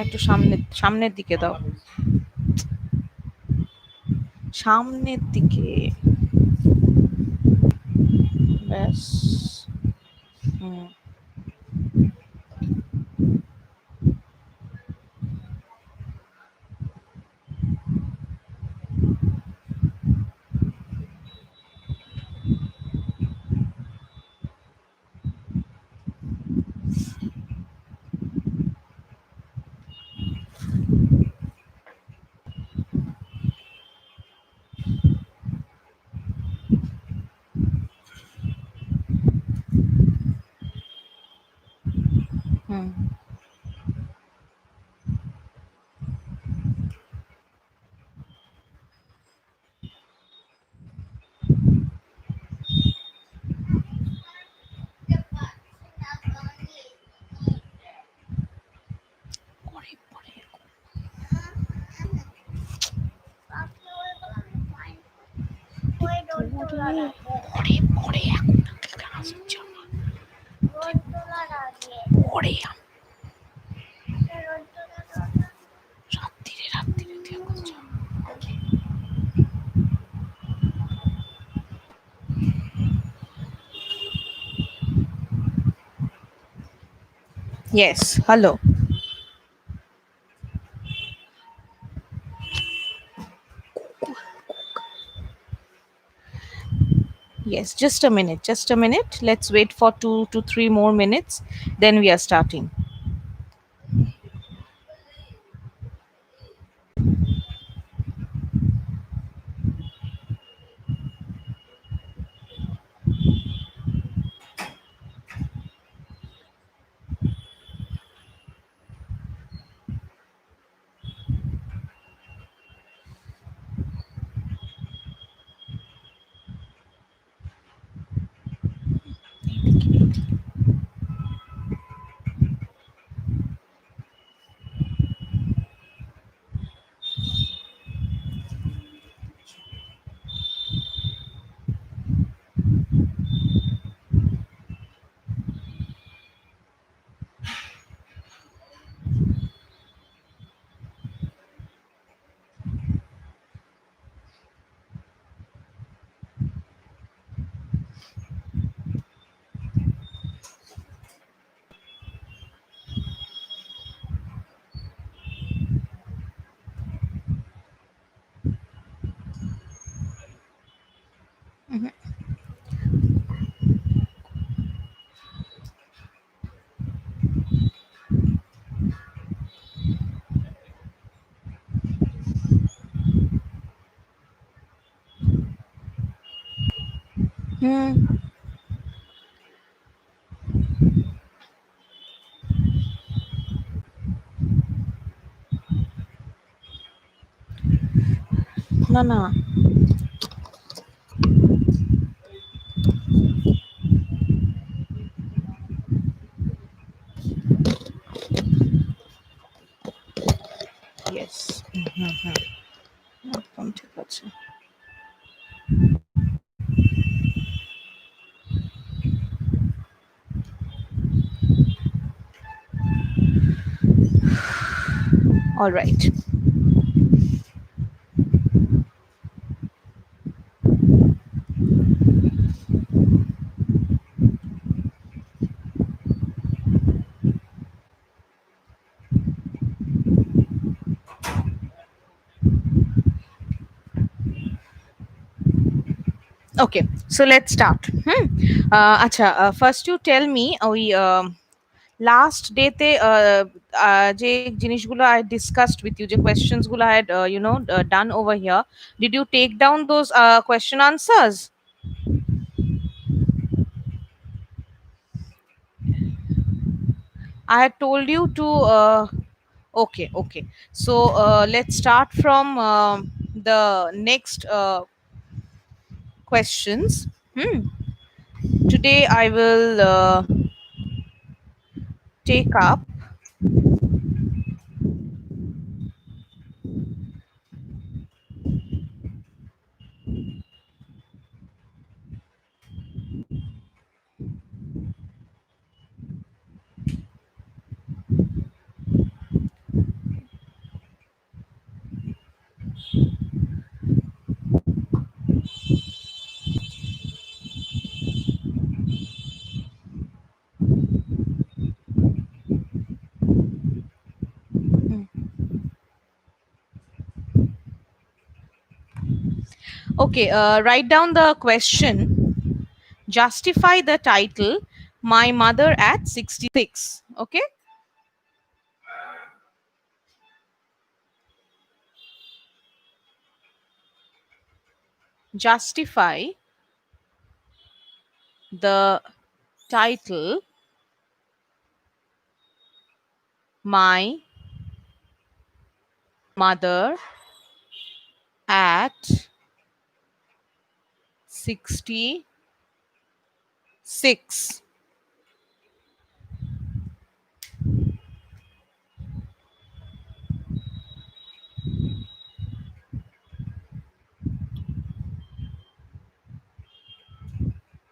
একটু সামনের দিকে দাও, সামনের দিকে। ব্যাস। হুম। হুম। পরে পরে পরে পরে এখন আসছে আমার। পরে রাত্রিরে রাত্রিরে তুই এখন যা। Yes, hello. Yes, just a minute, just a minute. Let's wait for 2 to 3 more minutes. Then we are starting. Hmm. No, no. Yes. একদম ঠিক আছে। All right. Okay, so let's start. আচ্ছা, first you tell me ওই last ডেতে যে জিনিসগুলো I discussed with you, যে questions গুলো I had done over here, did you take down those question answers? I had told you to okay, okay. So let's start from the next questions. Today I will take up. Okay, write down the question. Justify the title, My Mother at 66. Okay? Justify the title, My Mother at 66.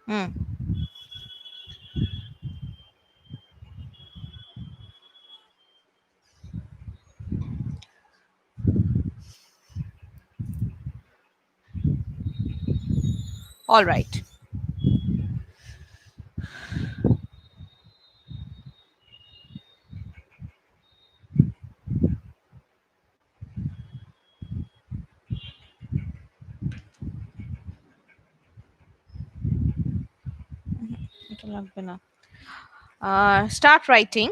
Hmm. All right. এটা লাগবে না। Start writing.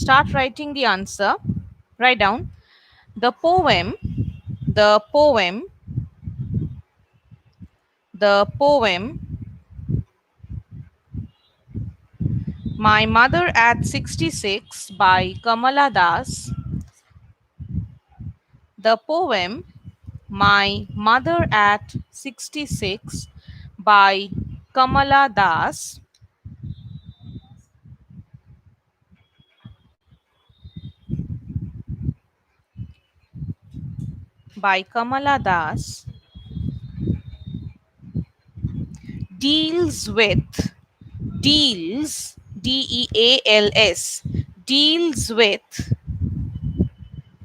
Start writing the answer. Write down the poem. The poem. The poem. My Mother at 66 by Kamala Das. The poem My Mother at 66 by Kamala Das. By Kamala Das deals with deals deals with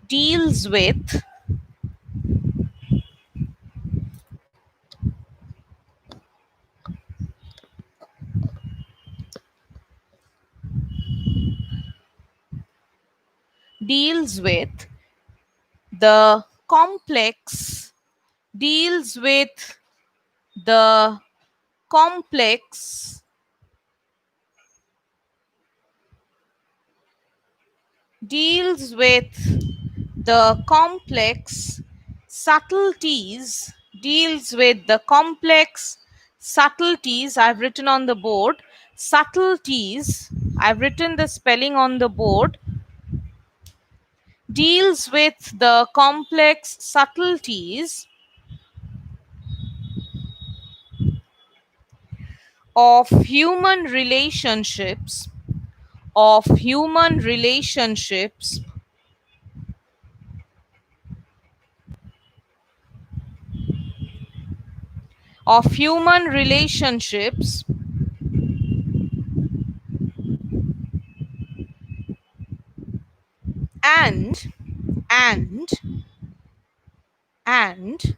deals with deals with the complex deals with the complex deals with the complex subtleties deals with the complex subtleties. I've written on the board subtleties. I've written the spelling on the board. Deals with the complex subtleties of human relationships of human relationships of human relationships and and and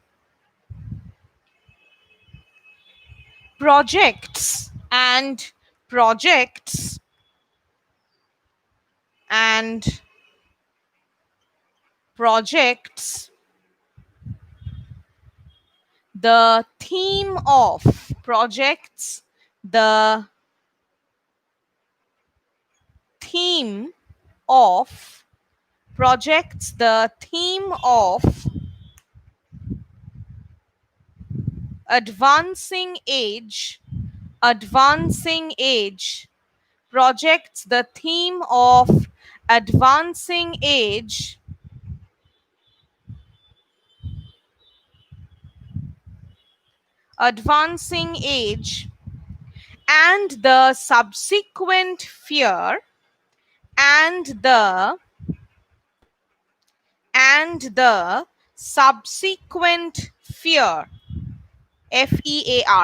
projects and projects and projects the theme of projects the theme of projects the theme of advancing age advancing age projects the theme of advancing age advancing age and the subsequent fear and the subsequent fear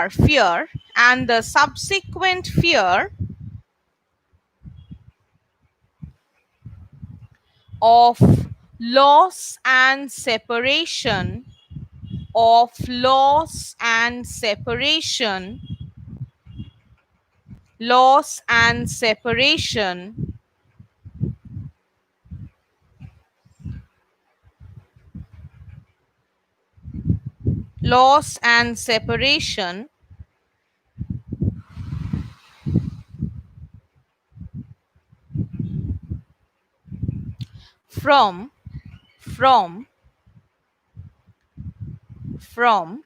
fear and the subsequent fear of loss and separation of loss and separation loss and separation loss and separation from from from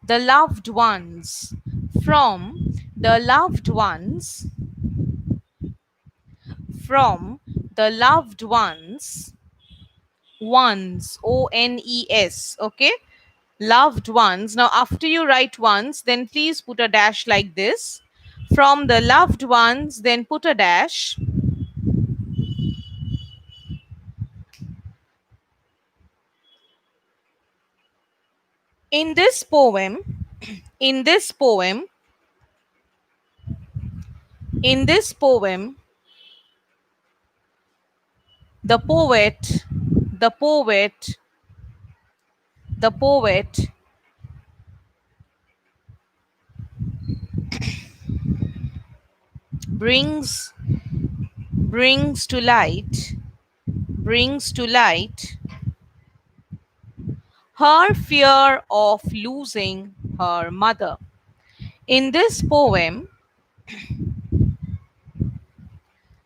the loved ones, from the loved ones, from the loved ones, ones, ONES, okay? Loved ones. Now, after you write ones, then please put a dash like this. From the loved ones, then put a dash. In this poem, in this poem, in this poem, the poet, the poet, the poet brings brings to light, brings to light her fear of losing her mother. In this poem,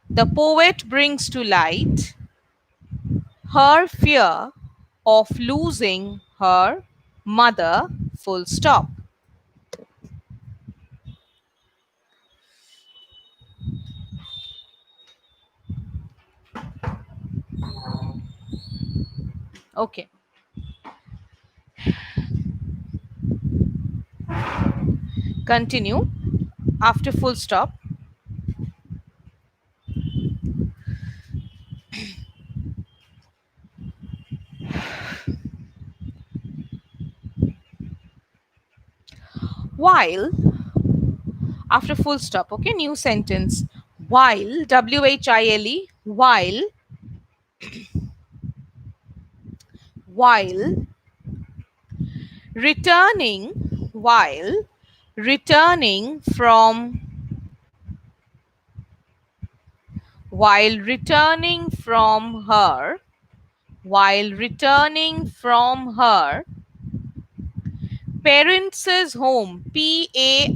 the poet brings to light her fear of losing her mother, full stop. Okay, continue after full stop. While, after full stop, okay, new sentence. While, WHILE, while returning, while returning from, while returning from her, while returning from her parents' home, PARENTS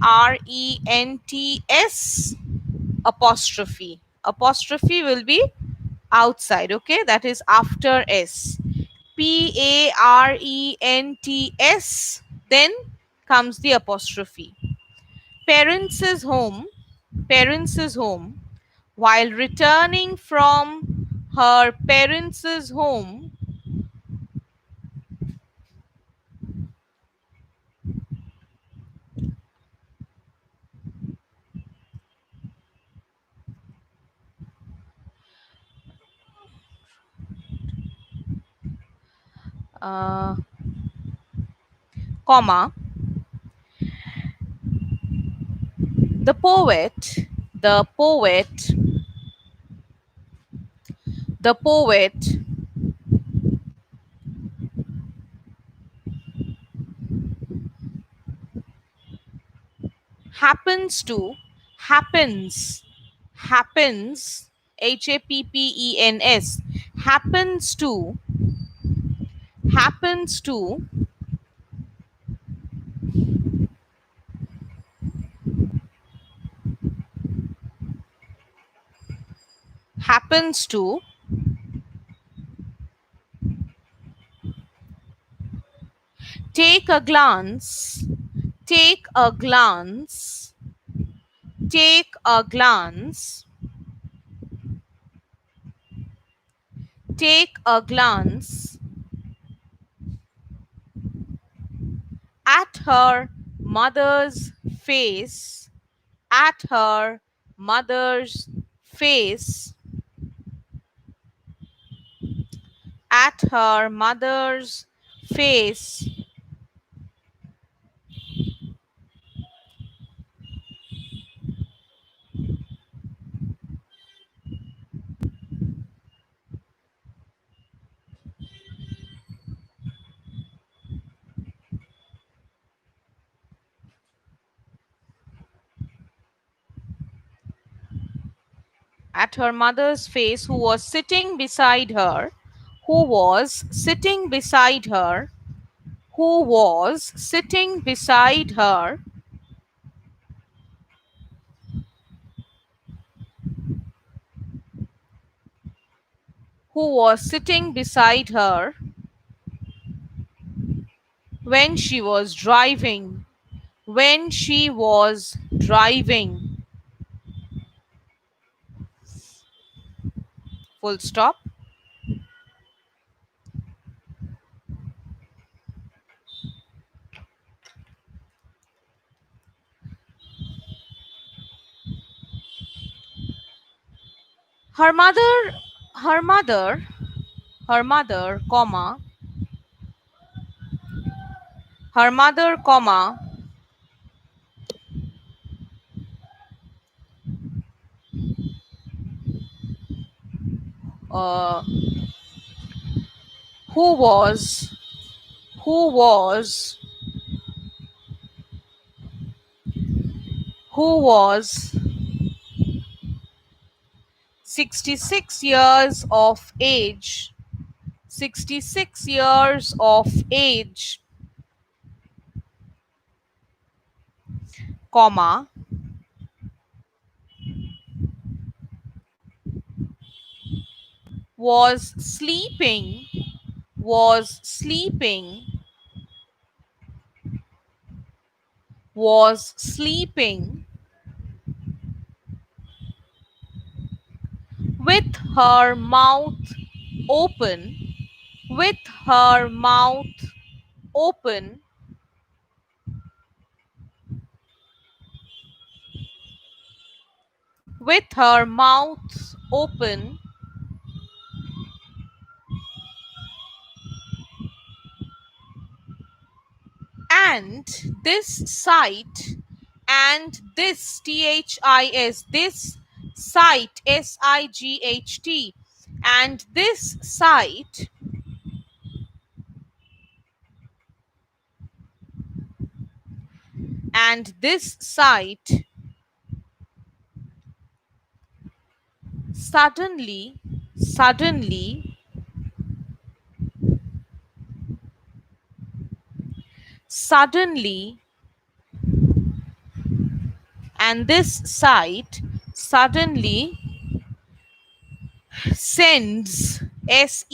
apostrophe. Apostrophe will be outside, okay? That is after S. PARENTS, then comes the apostrophe. Parents' home, parents' home, while returning from her parents' home, uh, comma, the poet, the poet, the poet happens to, happens, happens, HAPPENS, happens to, happens to, happens to take a glance, take a glance, take a glance, take a glance at her mother's face, at her mother's face, at her mother's face, at her mother's face, who was sitting beside her, who was sitting beside her, who was sitting beside her who was sitting beside her when she was driving. When she was driving. Full stop. Her mother, her mother, her mother, comma, her mother, comma, uh, who was, who was, who was 66 years of age, 66 years of age, comma, was sleeping, was sleeping, was sleeping with her mouth open, with her mouth open, with her mouth open, and this sight, and this THIS, this sight, SIGHT, and this sight, and this sight suddenly, suddenly, suddenly, and this sight suddenly sends, sends,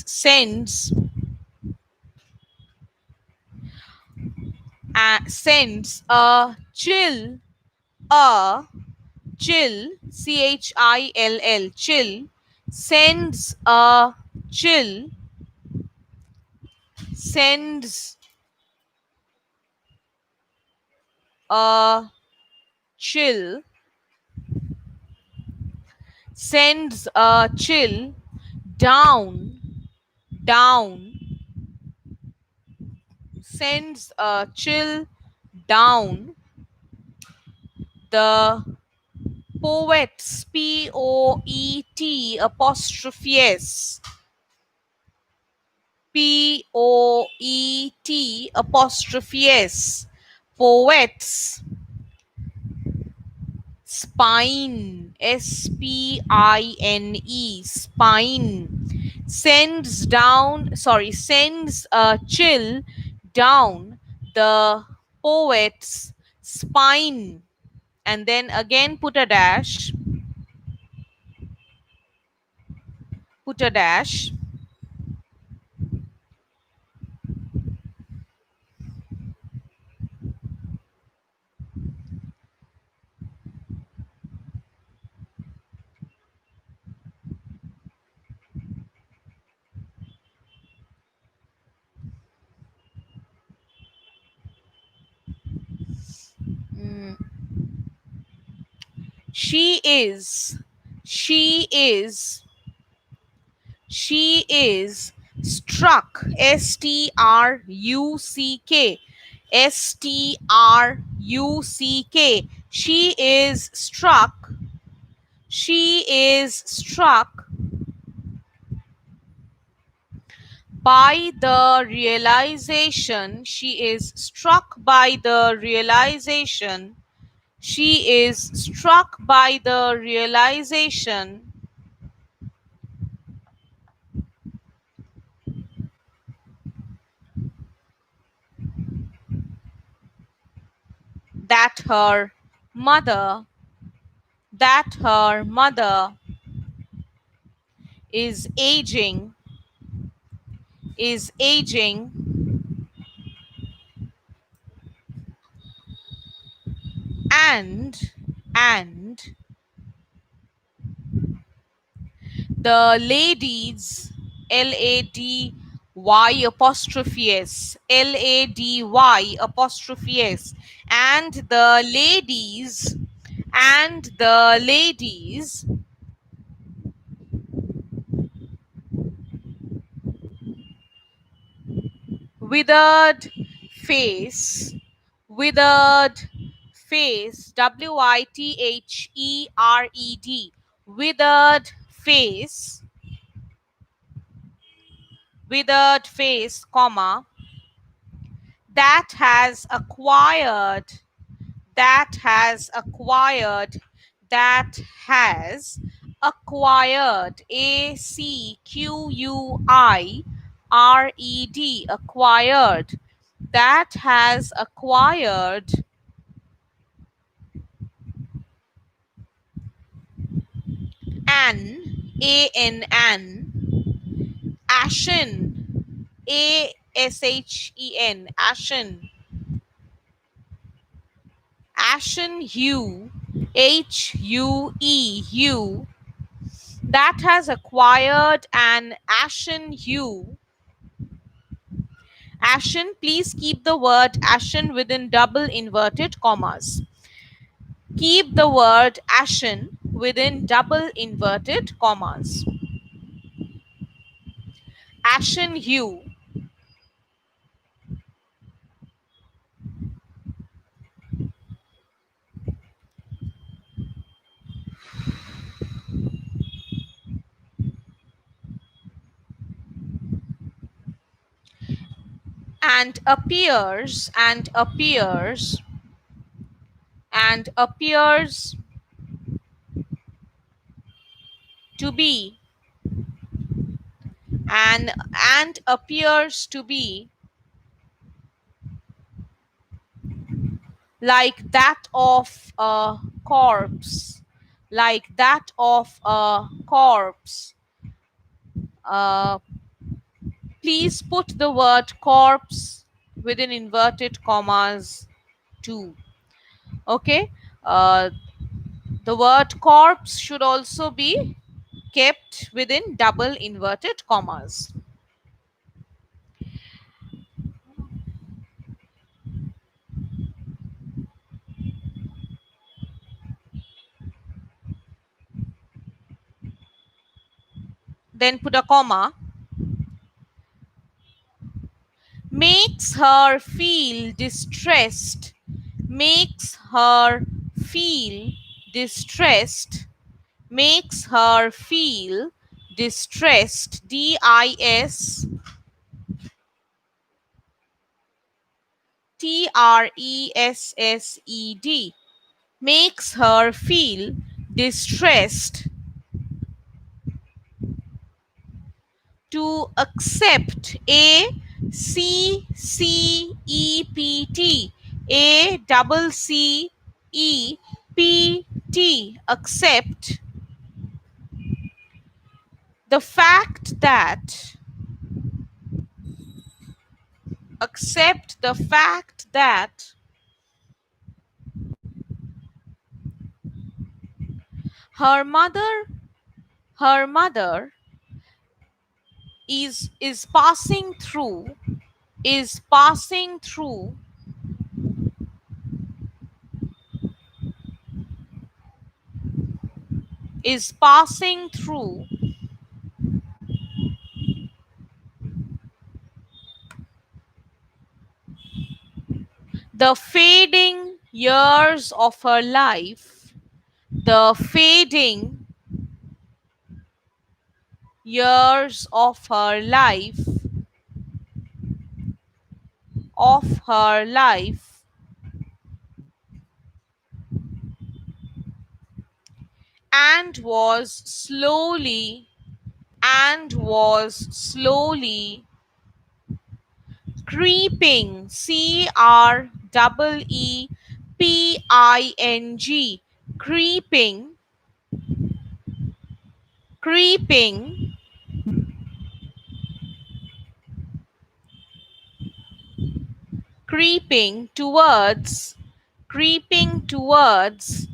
sends, sends a chill, a chill, CHILL, chill, sends a chill, sends a chill, sends a chill down, down, sends a chill down the poets, POET apostrophe S, POET apostrophe S, poets, spine, SPINE, spine, sends down, sorry, sends a chill down the poet's spine, and then again put a dash, put a dash. Mm, she is, she is, she is struck, STRUCK, STRUCK, she is struck, she is struck by the realization, she is struck by the realization, she is struck by the realization that her mother that her mother is aging and the ladies, lady apostrophe s, and the ladies withered face withered withered, withered face comma, that has acquired that has acquired that has acquired acquired, that has acquired an an ashen ashen ashen hue, that has acquired an ashen hue. Ashen, please keep the word ashen within double inverted commas. Keep the word ashen within double inverted commas. Ashen hue. And appears to be and appears to be like that of a corpse, like that of a corpse. uh, Please put the word corpse within inverted commas too. Okay. uh, the word corpse should also be kept within double inverted commas. Then put a comma. Makes her feel distressed, makes her feel distressed, makes her feel distressed, distressed, makes her feel distressed. To accept, accept, accept the fact that accept the fact that her mother her mother is passing through is passing through is passing through the fading years of her life, the fading years of her life, and was slowly creeping, creeping, P-I-N-G. Creeping, creeping, creeping towards, creeping towards,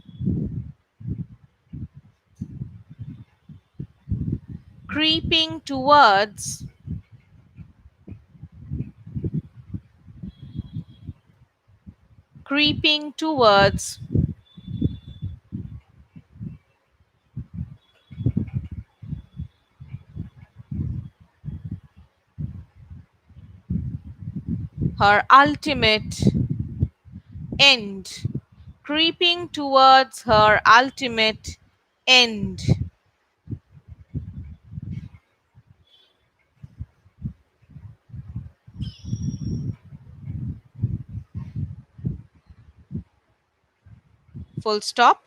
creeping towards, creeping towards her ultimate end, creeping towards her ultimate end. Full stop.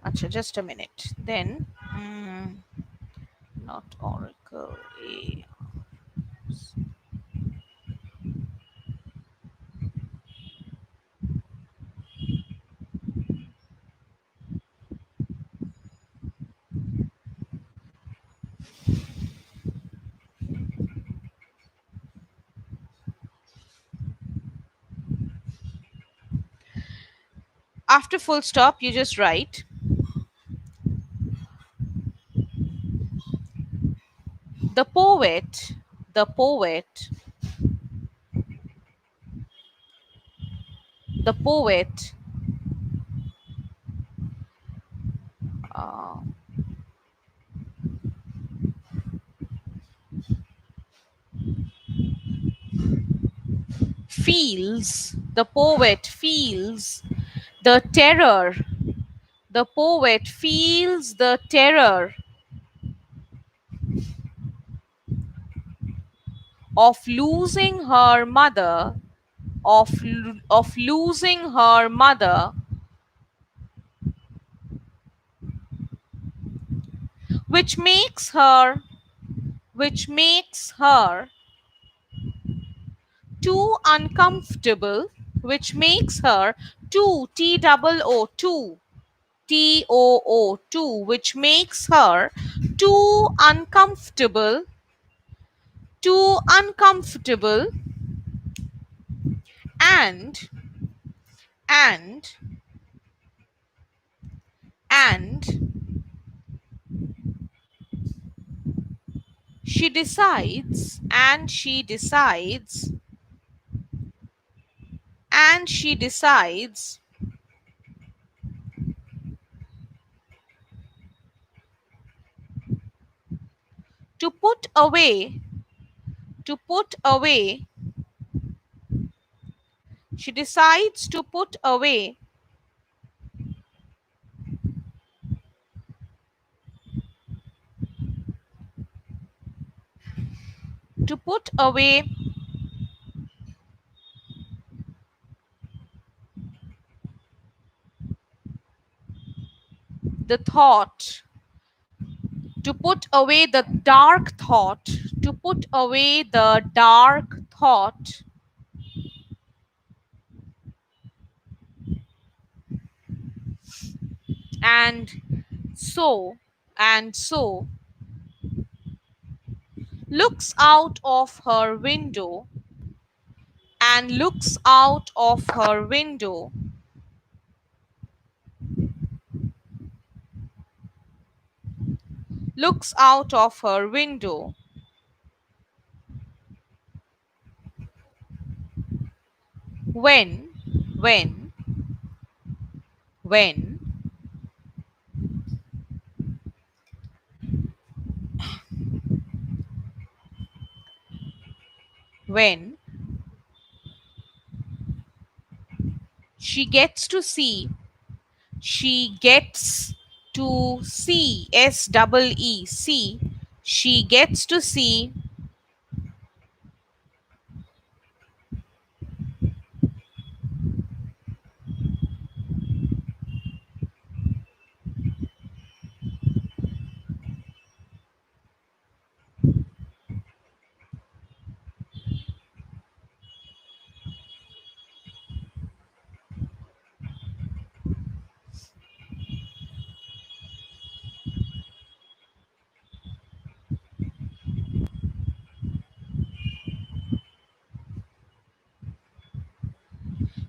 Acha, just a minute. Then, not Oracle. A. After full stop, you just write the poet, the poet, the poet uh, feels, the poet feels the terror, the poet feels the terror of losing her mother, of losing her mother, which makes her, which makes her too uncomfortable, which makes her too, T double O, too, TOO, too, which makes her too uncomfortable, too uncomfortable, and and and she decides, and she decides, and she decides to put away, to put away, she decides to put away, to put away the thought, to put away the dark thought, to put away the dark thought, and so, and so looks out of her window, and looks out of her window, looks out of her window, when, when, when when she gets to see, she gets to see, S double E, see, she gets to see,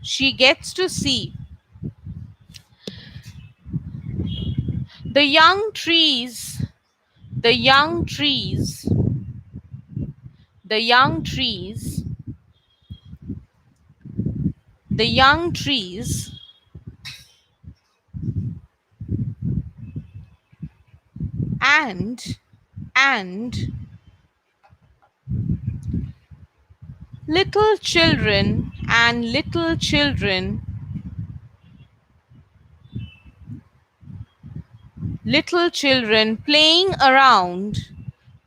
she gets to see the young trees, the young trees, the young trees, the young trees, and and little children and little children, little children playing around,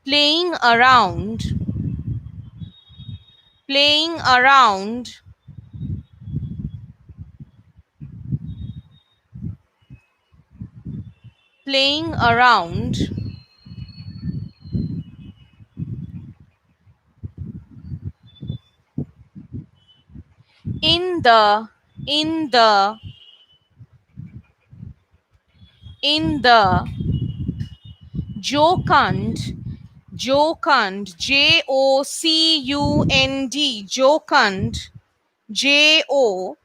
playing around, playing around, playing around in the in the in the jocund, jocund, Jocund, jocund, Jocund,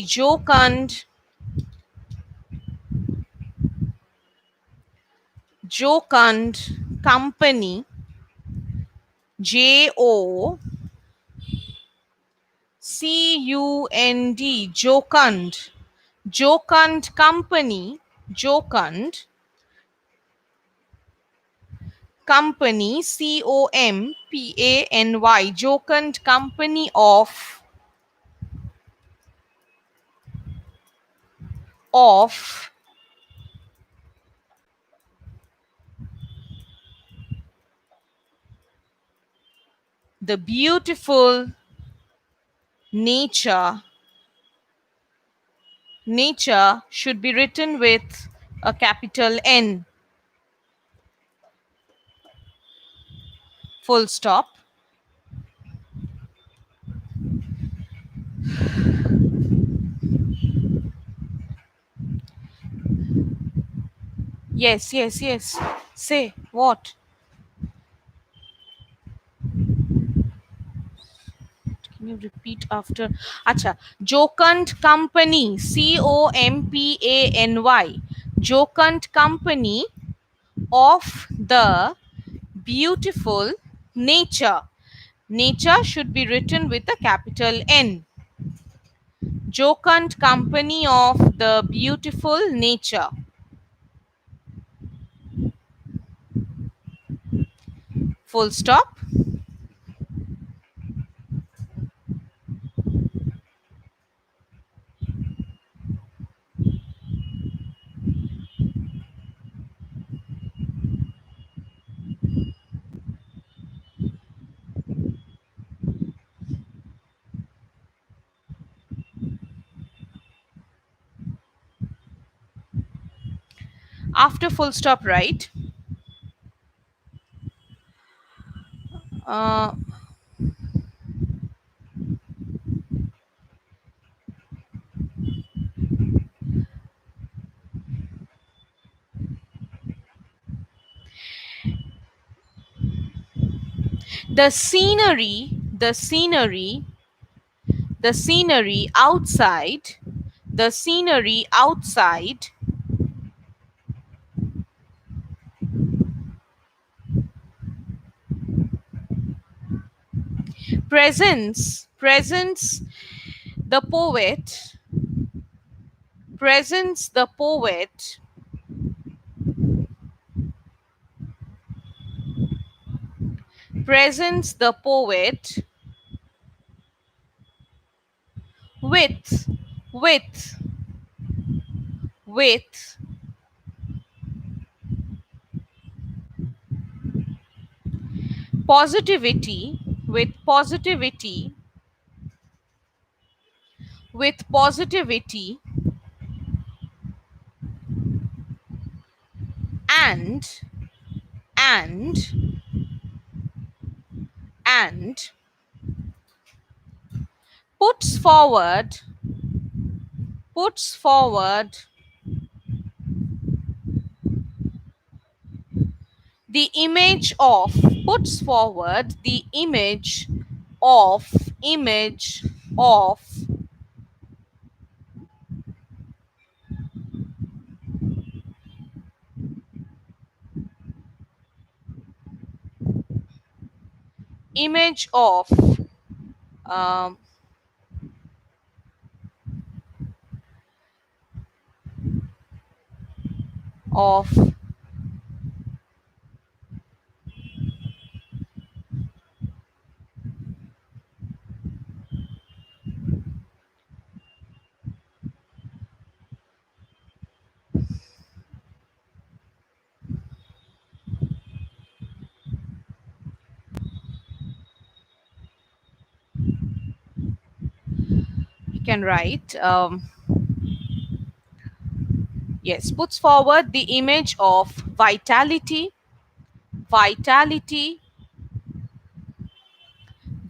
jocund, jocund company, Jocund, jocund, jocund company, jocund company, Company, jocund company of the beautiful nature. Nature should be written with a capital N. Full stop. Yes, yes, yes. Say what? Can you repeat after? Acha. Jocund company, Company, jocund company of the beautiful nature. Nature should be written with a capital N. Jocund company of the beautiful nature. Full stop. After full stop, right? Uh, the scenery, the scenery, the scenery outside, the scenery outside presents the poet, presents the poet, presents the poet with with with positivity with positivity with positivity and and and puts forward puts forward the image of puts forward the of image of image um, of you can write yes, puts forward the image of vitality vitality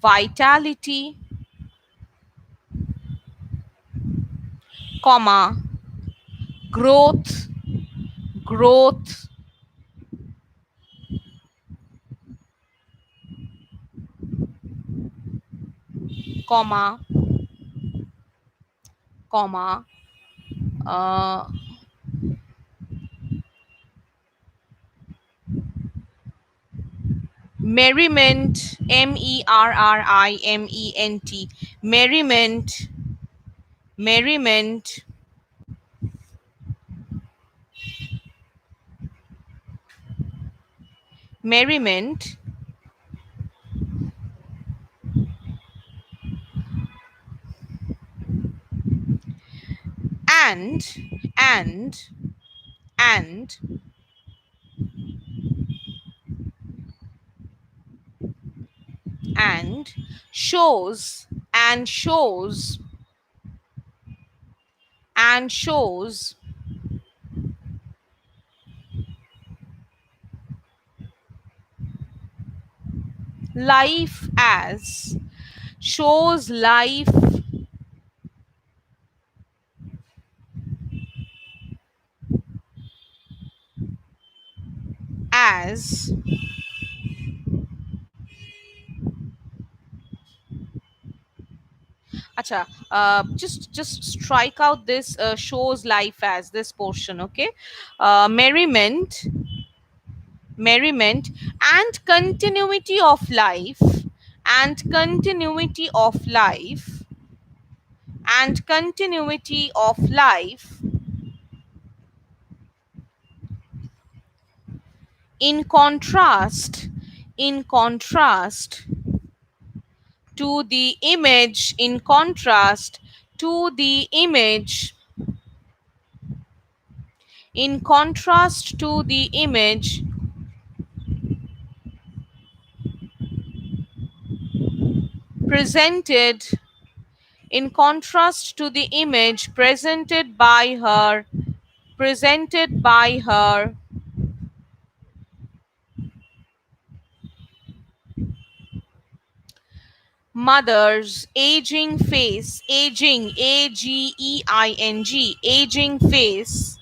vitality comma growth growth comma comma uh, merriment merriment merriment merriment merriment and and and and shows and shows and shows life as shows life as acha just strike out this shows life as this portion, okay? Merriment merriment and continuity of life and continuity of life and continuity of life in contrast in contrast to the image in contrast to the image in contrast to the image presented in contrast to the image presented by her mother's aging face aging aging face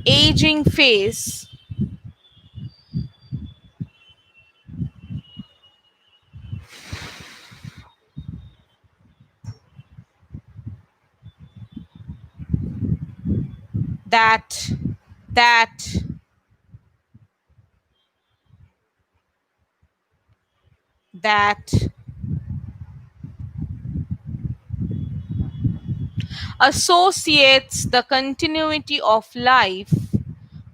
aging face that that that associates the continuity of life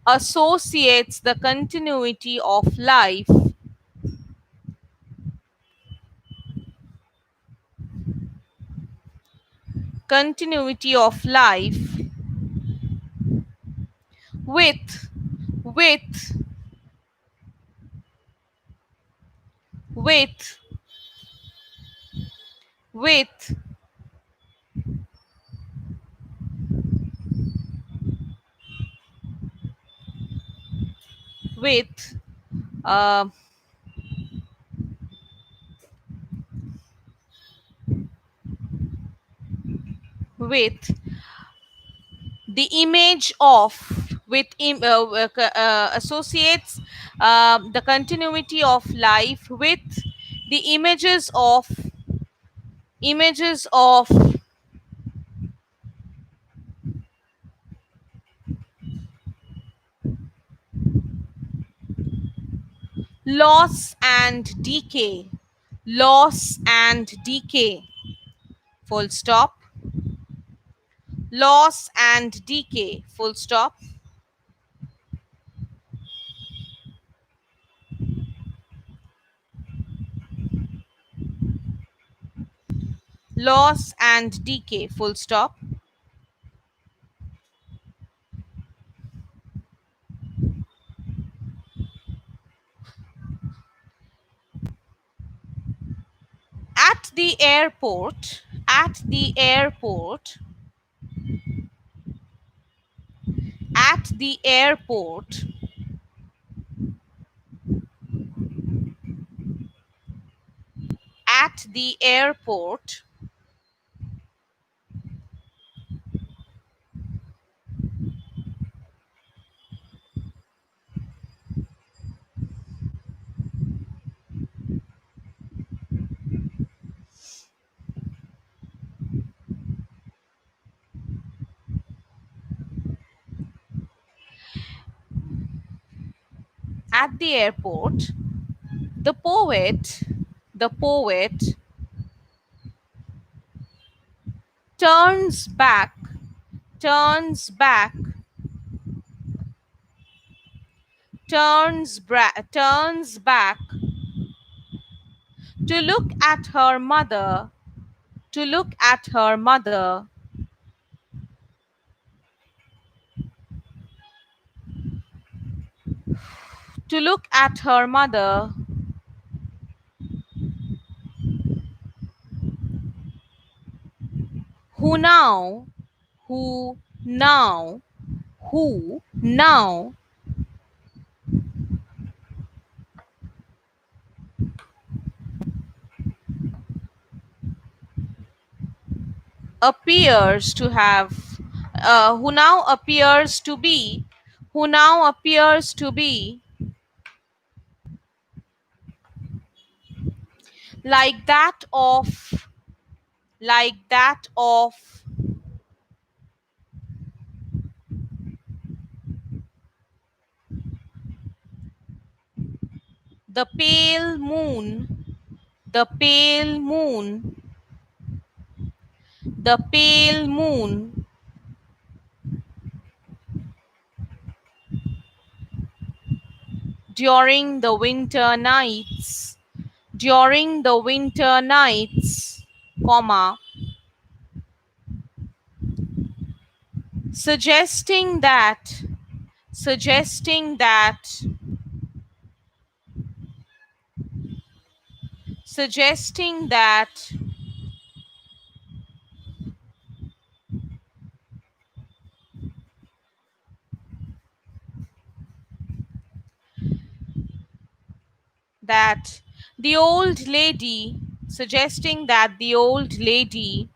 associates the continuity of life with with with with with uh, with the image of associates the continuity of life with the images of loss and decay, loss and decay, full stop, loss and decay, full stop, loss and decay, full stop. At the airport, at the airport, at the airport, at the airport, at the airport, the poet, the poet turns back, turns back, turns back to look at her mother, to look at her mother, to look at her mother, who now, who now, who now appears to have, who now appears to be, who now appears to be like that of, like that of the pale moon, the pale moon, the pale moon during the winter nights, during the winter nights, comma, suggesting that, suggesting that, suggesting that that the old lady, suggesting that the old lady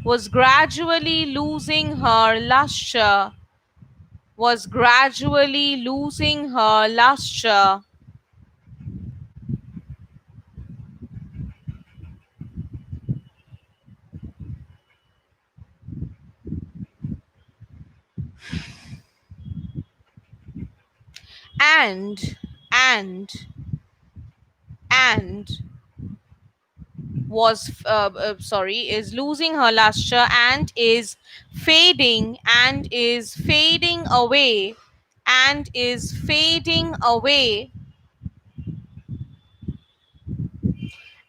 was gradually losing her luster, was gradually losing her luster, and and and is losing her luster and is fading away, and is fading away,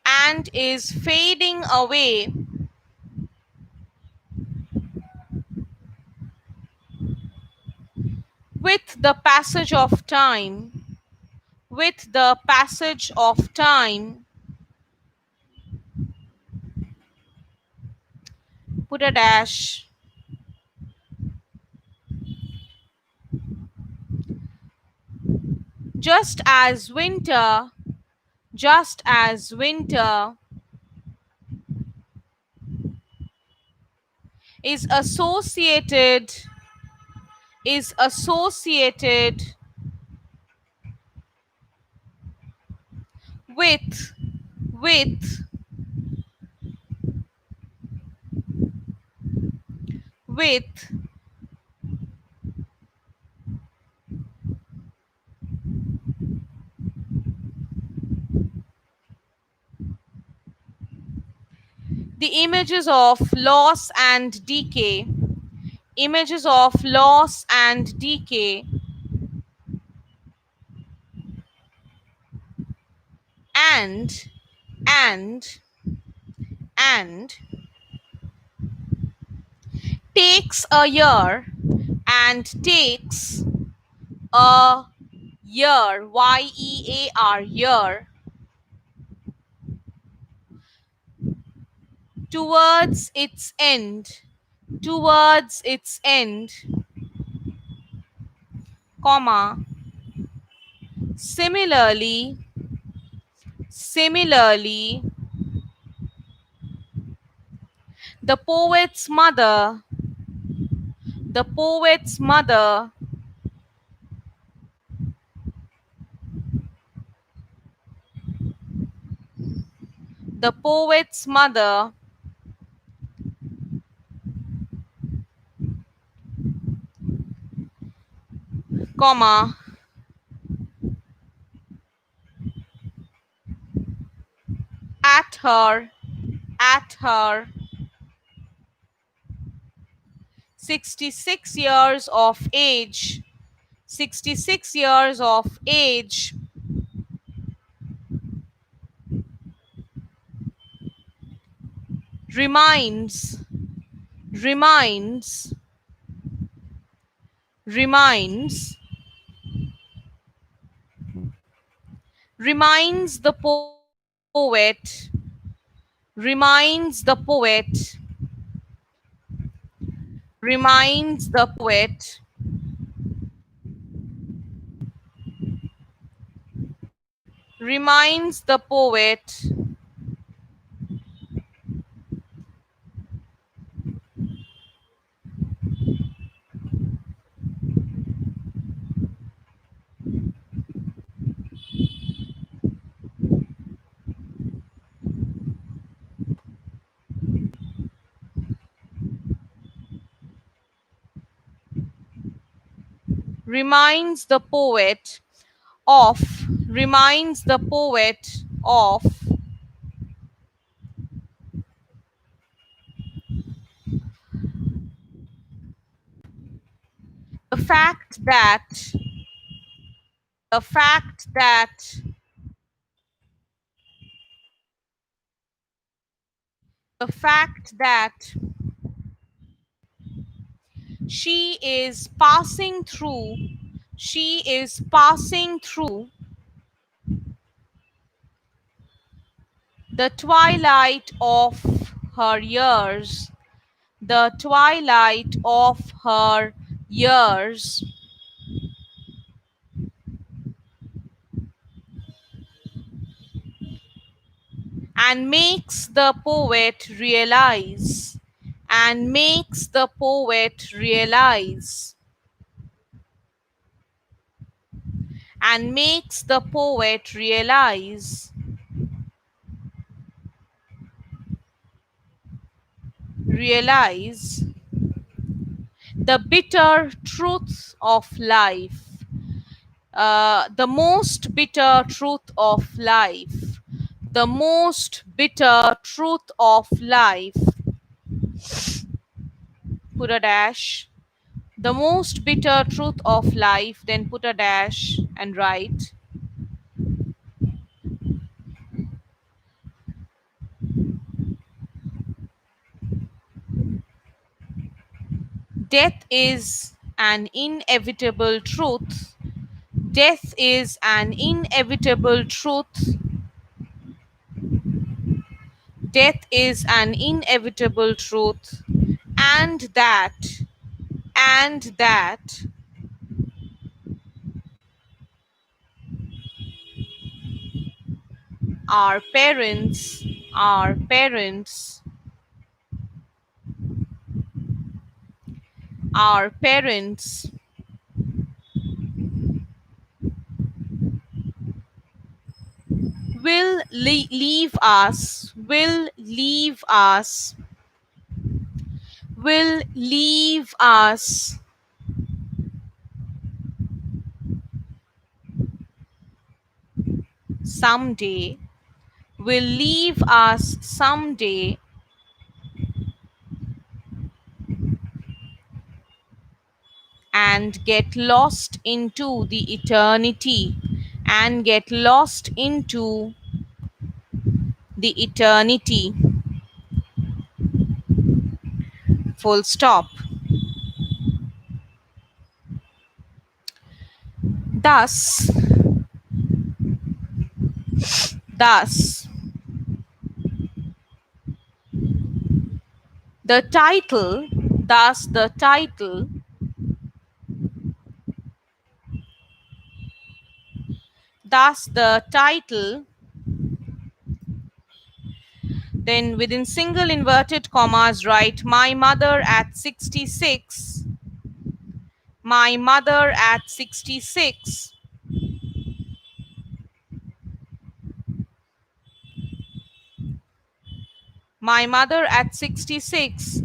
and is fading away with the passage of time, with the passage of time. Put a dash. Just as winter, just as winter is associated, is associated with, with, with the images of loss and decay, images of loss and decay, and, and, and takes a year, and takes a year, year, year, towards its end, towards its end, comma, similarly, similarly, the poet's mother, the poet's mother, the poet's mother, comma, at her, at her 66 years of age, 66 years of age, reminds, reminds, reminds, reminds the poet, reminds the poet, reminds the poet, reminds the poet reminds the poet of, reminds the poet of the fact that, the fact that the fact that she is passing through, she is passing through the twilight of her years, the twilight of her years, and makes the poet realize, and makes the poet realize, and makes the poet realize, realize the bitter truth of life, the most bitter truth of life, The most bitter truth of life. Put a dash. The most bitter truth of life, then put a dash and write. Death is an inevitable truth. Death is an inevitable truth. Death is an inevitable truth. And that our parents, our parents, our parents will leave us, will leave us someday, will leave us someday, and get lost into the eternity, and get lost into the eternity. Full stop. Thus, thus, the title, thus the title, thus the title, then within single inverted commas write my mother at 66, my mother at 66, my mother at 66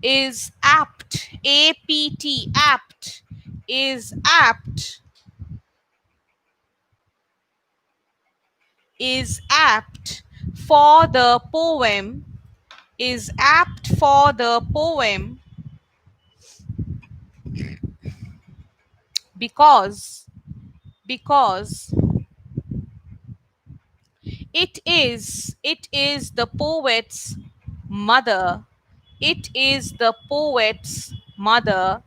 is apt, A-P-T, apt, is apt, is apt for the poem, is apt for the poem because it is the poet's mother, it is the poet's mother,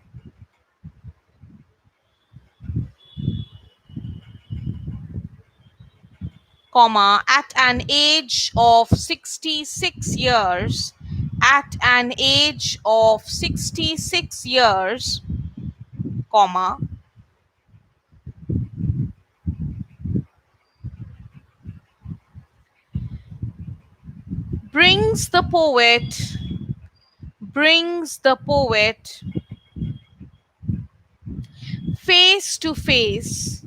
comma, at an age of 66 years, at an age of 66 years, comma, brings the poet, brings the poet face to face,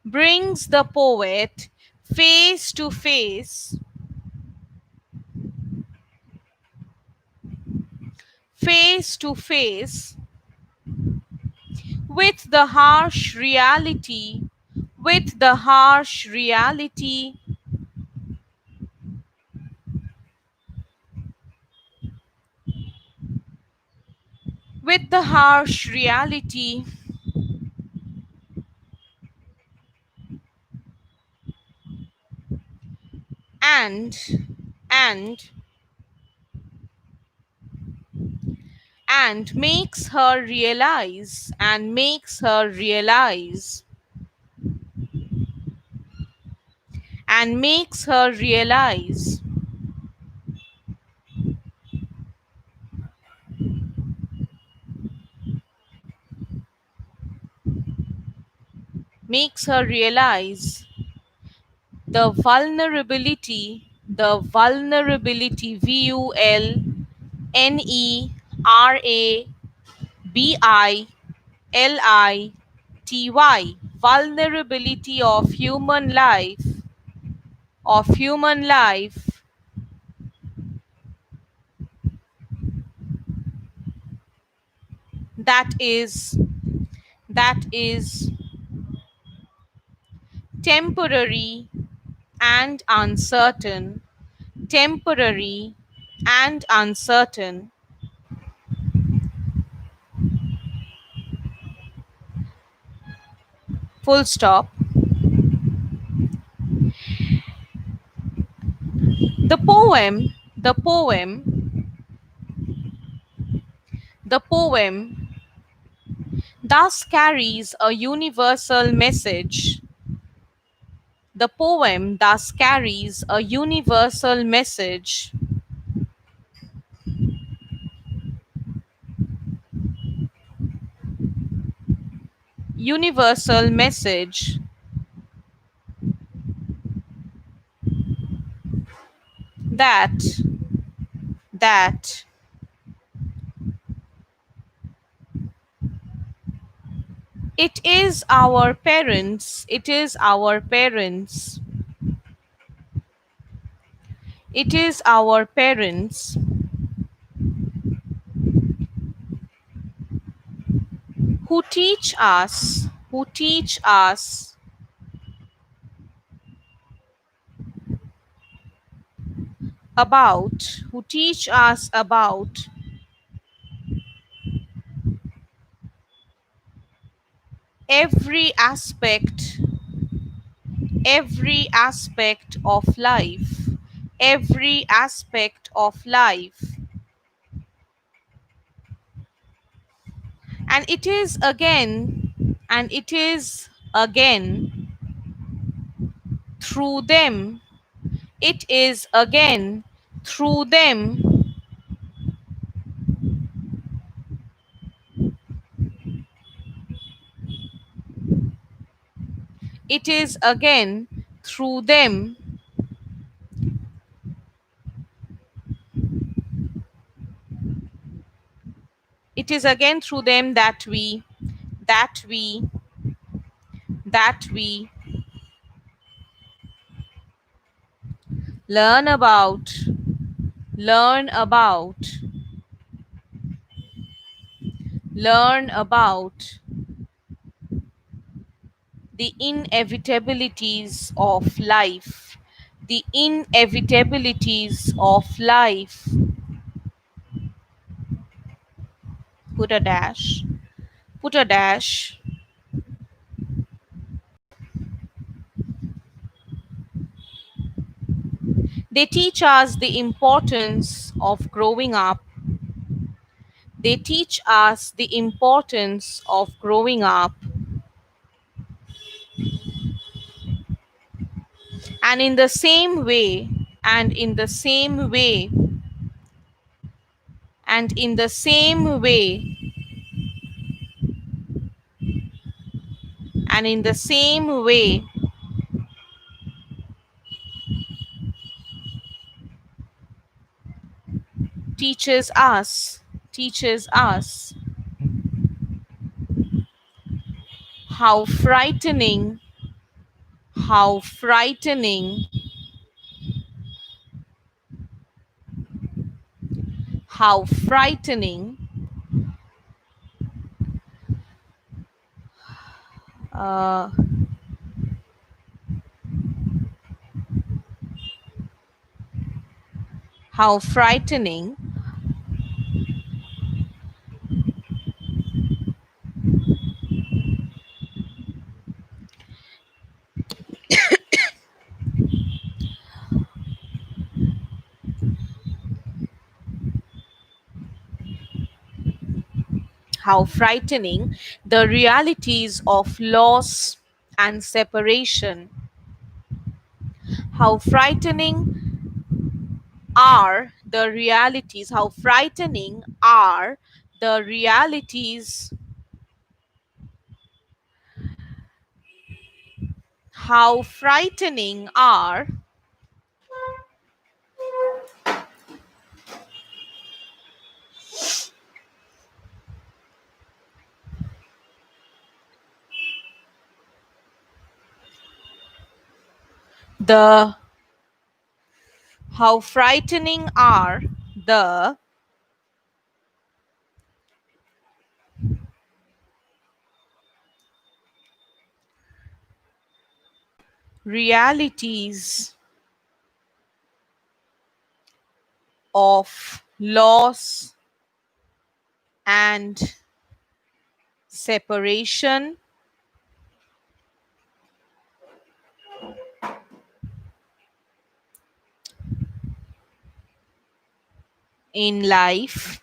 brings the poet face to face, face to face with the harsh reality, with the harsh reality, with the harsh reality, and and and makes her realize, and makes her realize, and makes her realize, makes her realize the vulnerability, the vulnerability, vulnerability, vulnerability of human life, that is, that is temporary and uncertain, temporary and uncertain, full stop. The poem thus carries a universal message. The poem thus carries a universal message. Universal message that that it is our parents who teach us about every aspect every aspect of life every aspect of life. And it is again through them it is again through them it is again through them it is again through them that we learn about learn about learn about the inevitabilities of life. The inevitabilities of life. Put a dash. Put a dash. They teach us the importance of growing up. They teach us the importance of growing up. And in the same way, and in the same way, and in the same way, and in the same way, teaches us, teaches us how frightening, how frightening, how frightening, uh, how frightening how frightening the realities of loss and separation. How frightening are the realities, how frightening are the realities, how frightening are the how frightening are the realities of loss and separation in life.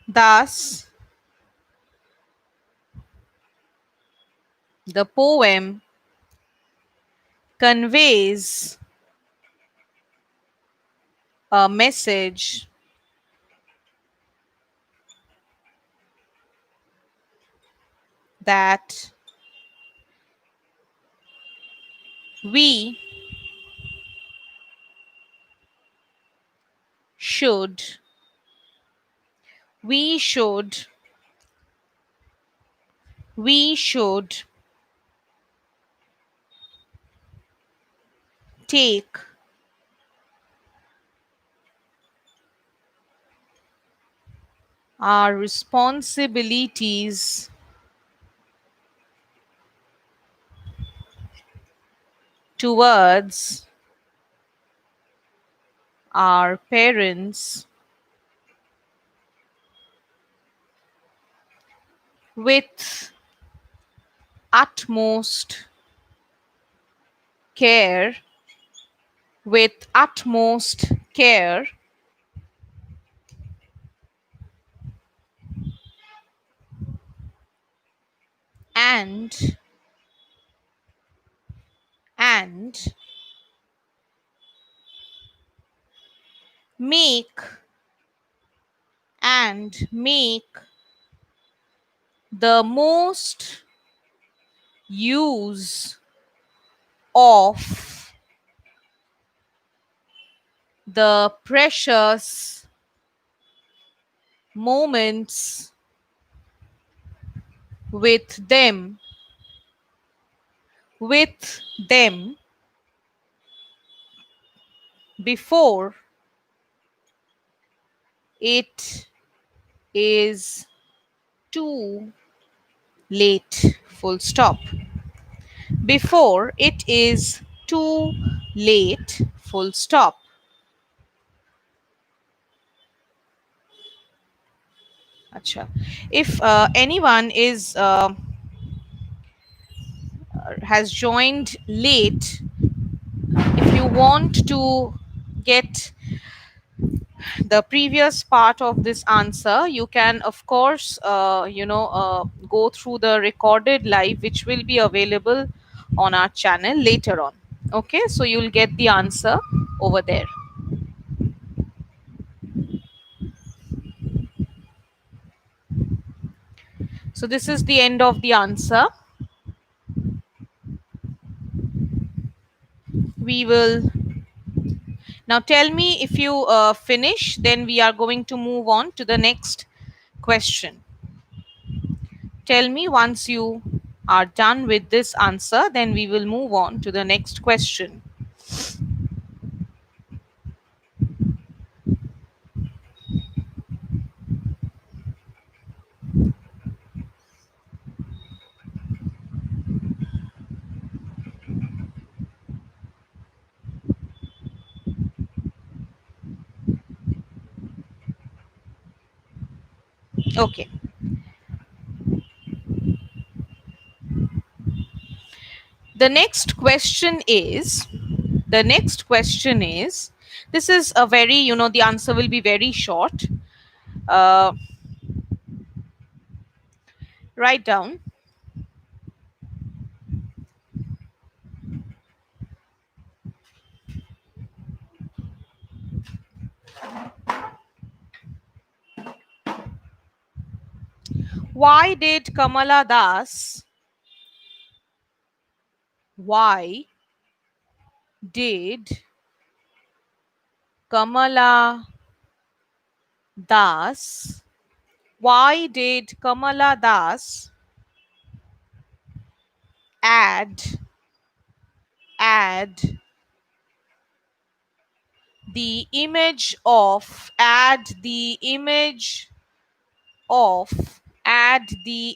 Thus, the poem conveys a message that we should we should we should take our responsibilities towards our parents with utmost care, with utmost care, and and make make the most use of the precious moments with them with them before it is too late. Full stop. Before it is too late. Full stop. Acha. If anyone is has joined late, if you want to get the previous part of this answer, you can of course go through the recorded live, which will be available on our channel later on. Okay, so you'll get the answer over there. So this is the end of the answer. We will now tell me if you finish, then we are going to move on to the next question. Tell me once you are done with this answer, then we will move on to the next question. Okay. The next question is the next question is this is a very, the answer will be very short. Uh, write down, why did Kamala Das why did Kamala Das why did Kamala Das add add the image of add the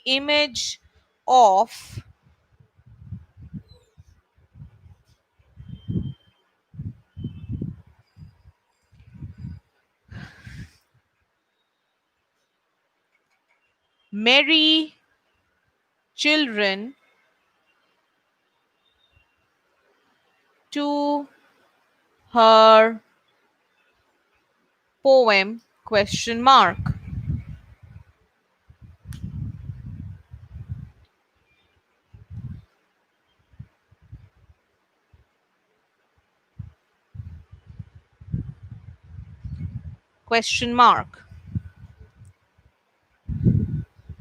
image of Mary children to her poem question mark. Question mark.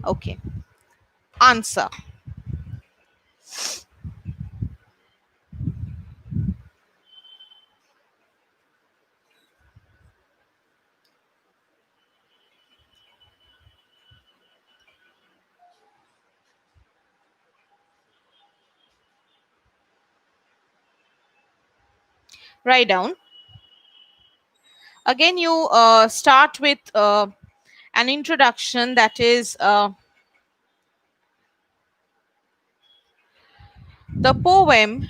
Okay. Answer. Write down. Again, you start with an introduction that is the poem.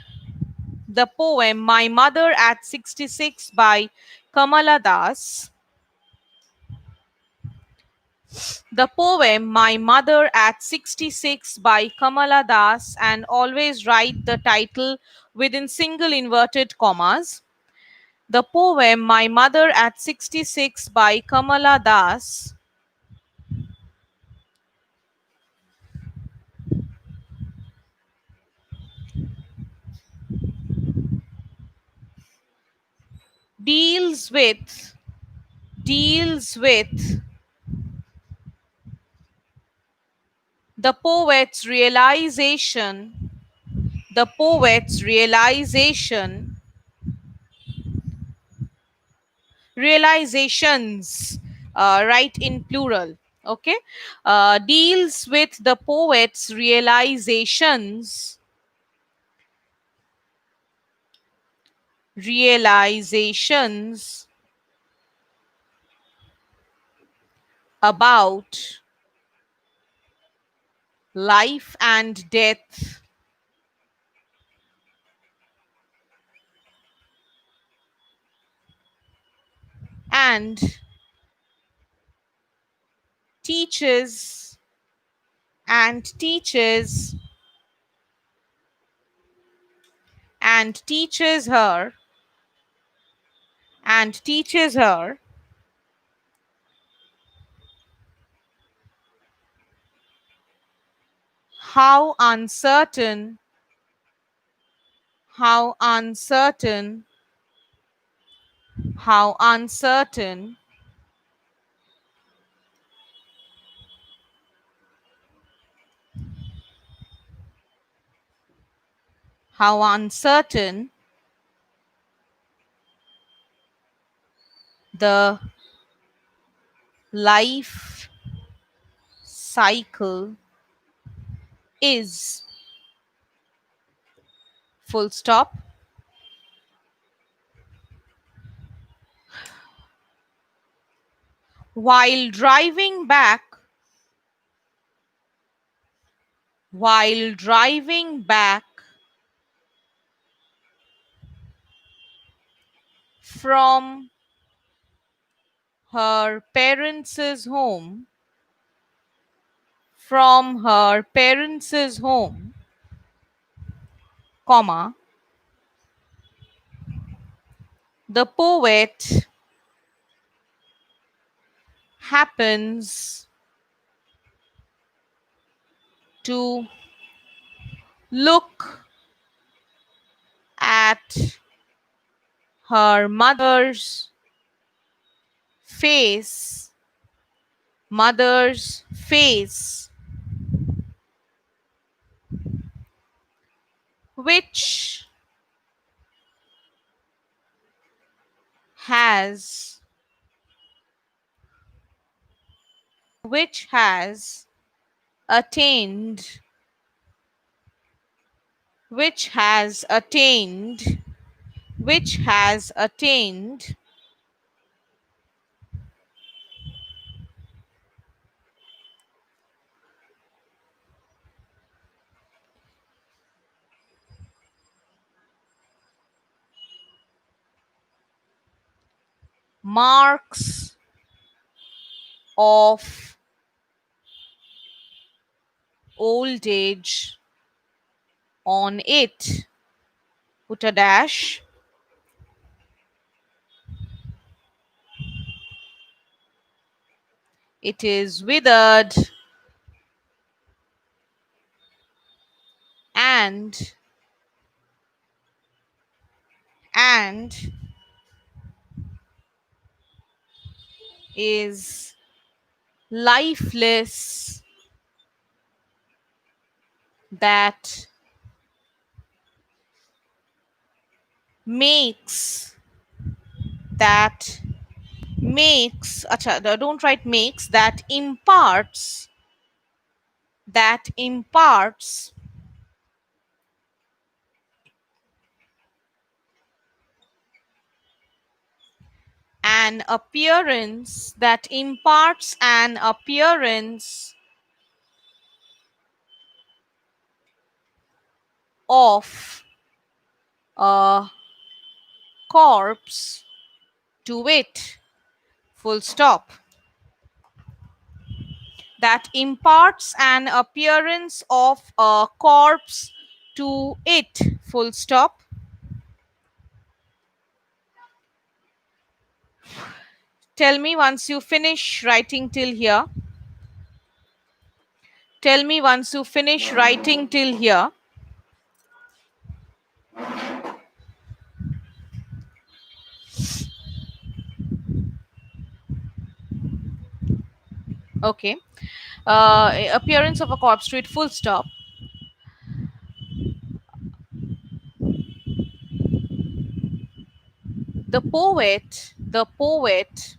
The poem My Mother at 66 by Kamala Das. The poem My Mother at 66 by Kamala Das, and always write the title within single inverted commas. The poem My Mother at 66 by Kamala Das deals with deals with the poet's realization realizations, right, in plural. Okay. Deals with the poet's realizations about life and death, and teaches teaches and teaches her how how uncertain how uncertain how uncertain the life cycle is. Full stop. While driving back, while driving back from her parents' home, from her parents' home, comma, the poet happens to look at her face, mother's face, which has which has attained which has attained which has attained marks of old age on it. Put a dash. It is withered and and is lifeless, that makes that makes acha, don't write makes, that imparts an appearance of a corpse to it. Full stop. That imparts an appearance of a corpse to it. Full stop. Tell me once you finish writing till here. Tell me once you finish writing till here. Okay. Appearance of a corpse to it. Full stop. The poet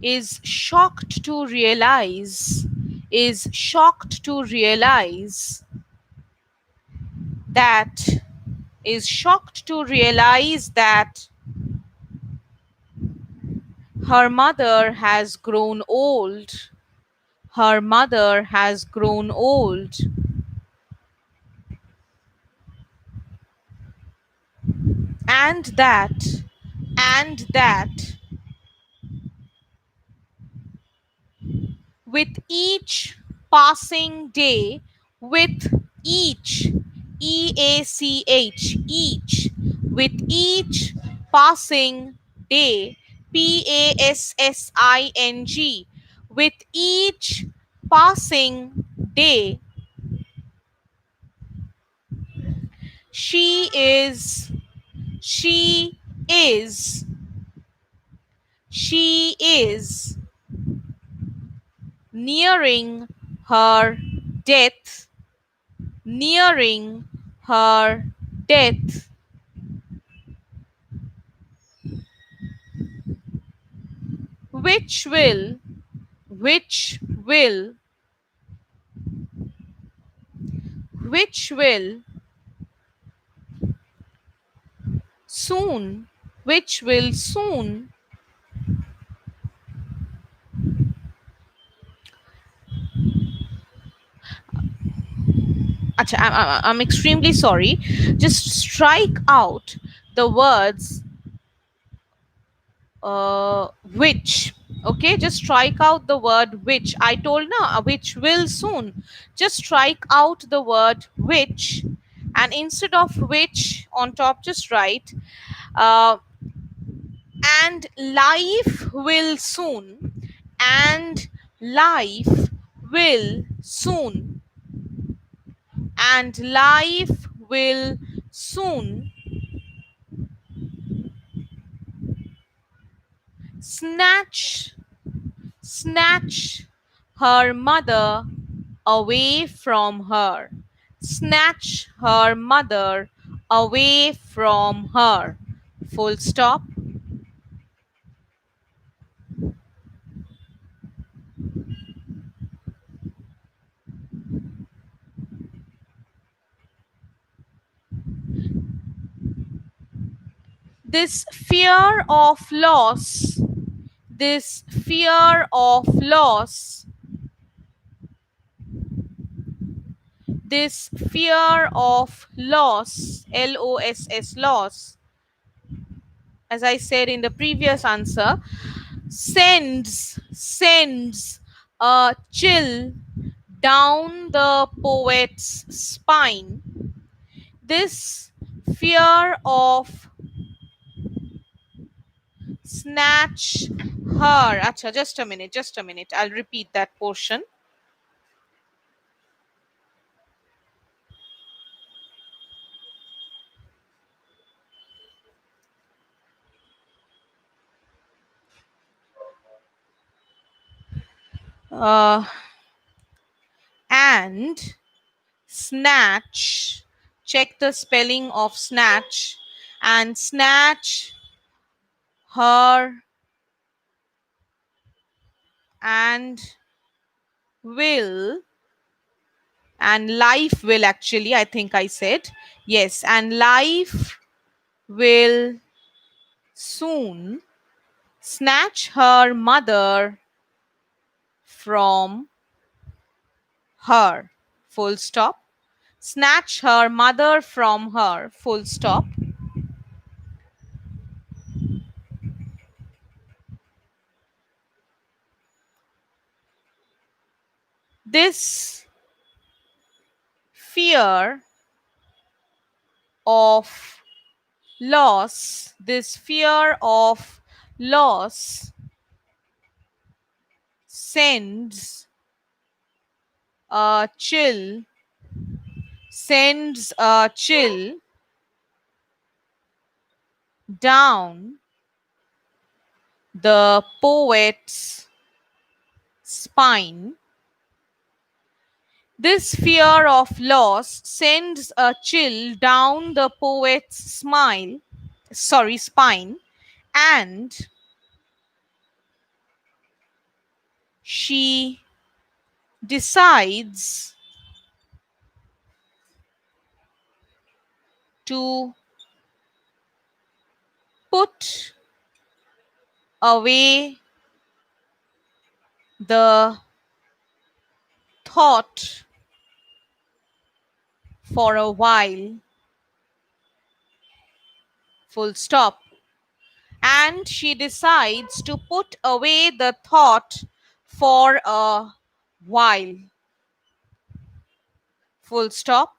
is shocked to realize is shocked to realize that that her mother has grown old. Her mother has grown old. And that with each passing day, with each, each, with each passing day, passing, with each passing day, she is, she is, she is nearing her death, nearing her death, which will, which will, which will soon, which will soon, Acha, I'm extremely sorry. Just strike out the words which. Okay, just strike out the word which. I told now, which will soon. Just strike out the word which, and instead of which on top, just write uh, and life will soon, and life will soon, and life will soon snatch snatch her mother away from her, snatch her mother away from her. Full stop. This fear of loss, this fear of loss, this fear of loss, loss, as I said in the previous answer, sends a chill down the poet's spine. This fear of snatch her. Acha, just a minute. I'll repeat that portion. Uh, and snatch, check the spelling of snatch, and snatch her and will, and life will, actually, I think I said. Yes, and life will soon snatch her mother from her. Full stop. Snatch her mother from her. Full stop. This fear of this fear of loss sends a chill, sends a chill down the poet's spine. This fear of loss sends a chill down the poet's spine, and she decides to put away the thought for a while. Full stop. And she decides to put away the thought for a while. Full stop.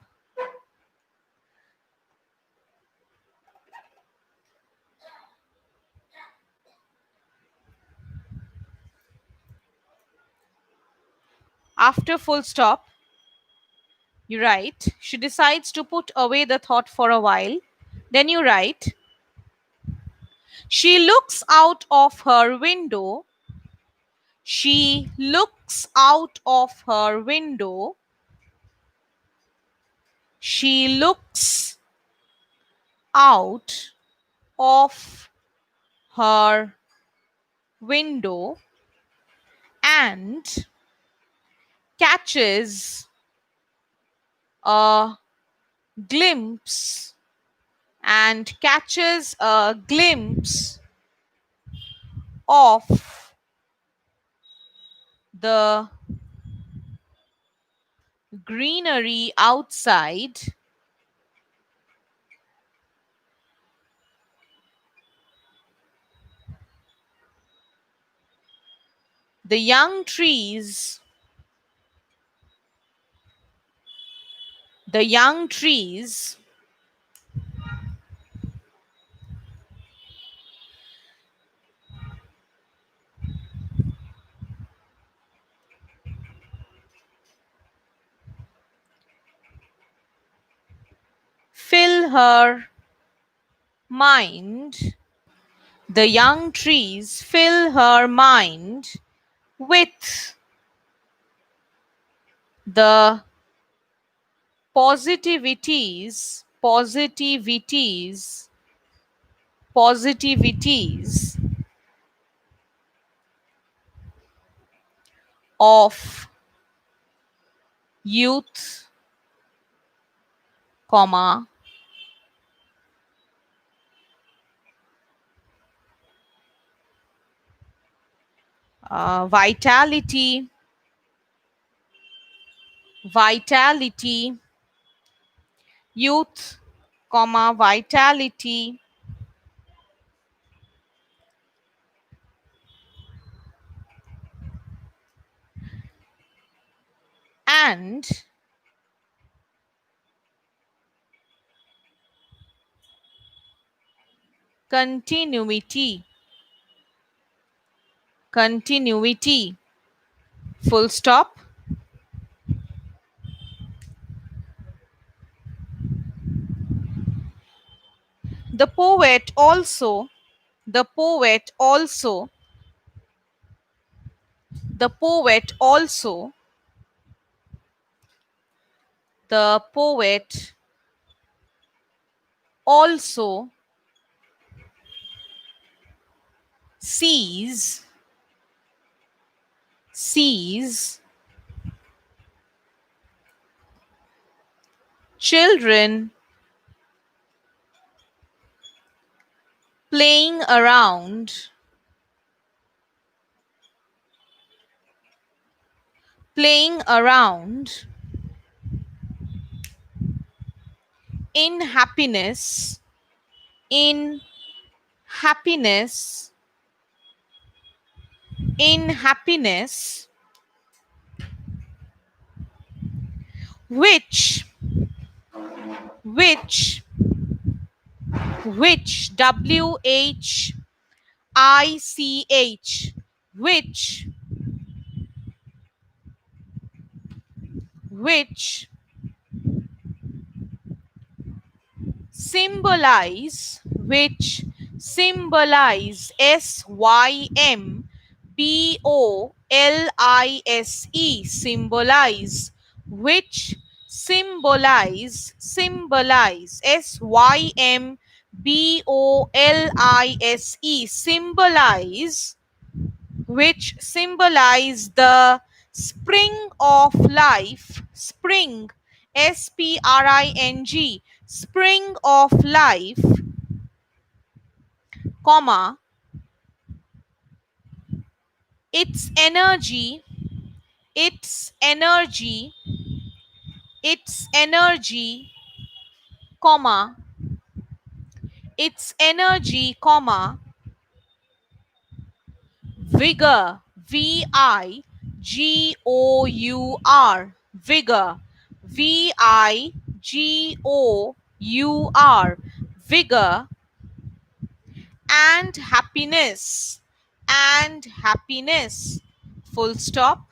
After full stop, you write, she decides to put away the thought for a while. Then you write, she looks out of her window. She looks out of her window. She looks out of her window and catches a glimpse of the greenery outside. The young trees fill her mind. The young trees fill her mind with the positivities of youth, comma, vitality, youth, comma, vitality, and continuity. Continuity. Full stop. The poet also, the poet also, the poet also, the poet also sees, sees children playing around, playing around in happiness, in happiness, in happiness, which, which, which, WHICH, which symbolize, which symbolize, SYMBOLISE, symbolize, which symbolize, symbolize, SYMBOLISE, symbolize, which symbolize the spring of life, spring, SPRING, spring of life, comma, its energy, its energy, its energy, comma, its energy, comma, vigor, VIGOUR, vigor, VIGOUR, vigor, and happiness, and happiness, full stop.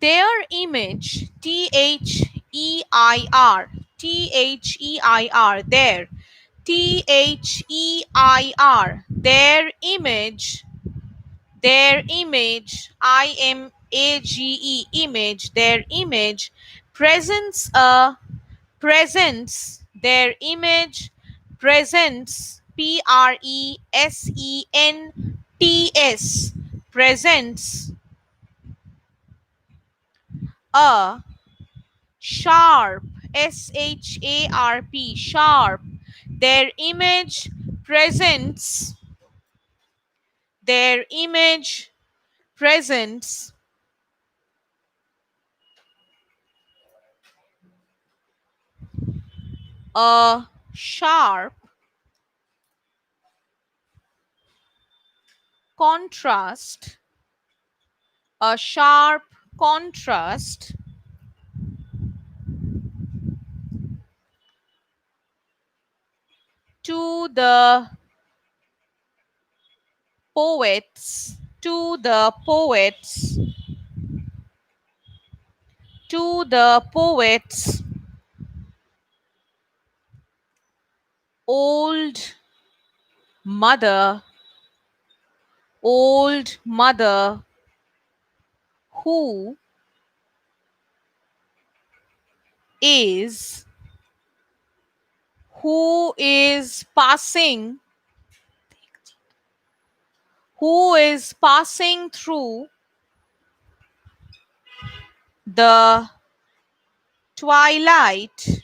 Their image, THEIR, THEIR, their, THEIR, their image, their image, IMAGE, image, their image, presents a, presents, their image, presents, PRESENTS, presents a sharp, SHARP, sharp, their image presents, their image presents a sharp contrast, a sharp contrast to the poets, to the poets, to the poets, old mother, old mother, who is, who is passing, who is passing through the twilight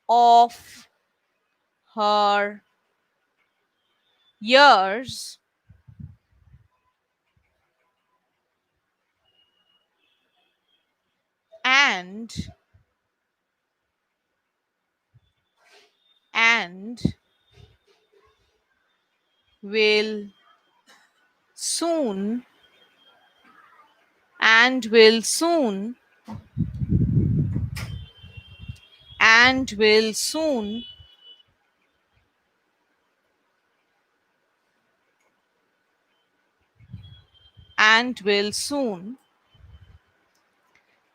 of her years, and and will soon and will soon and will soon and will soon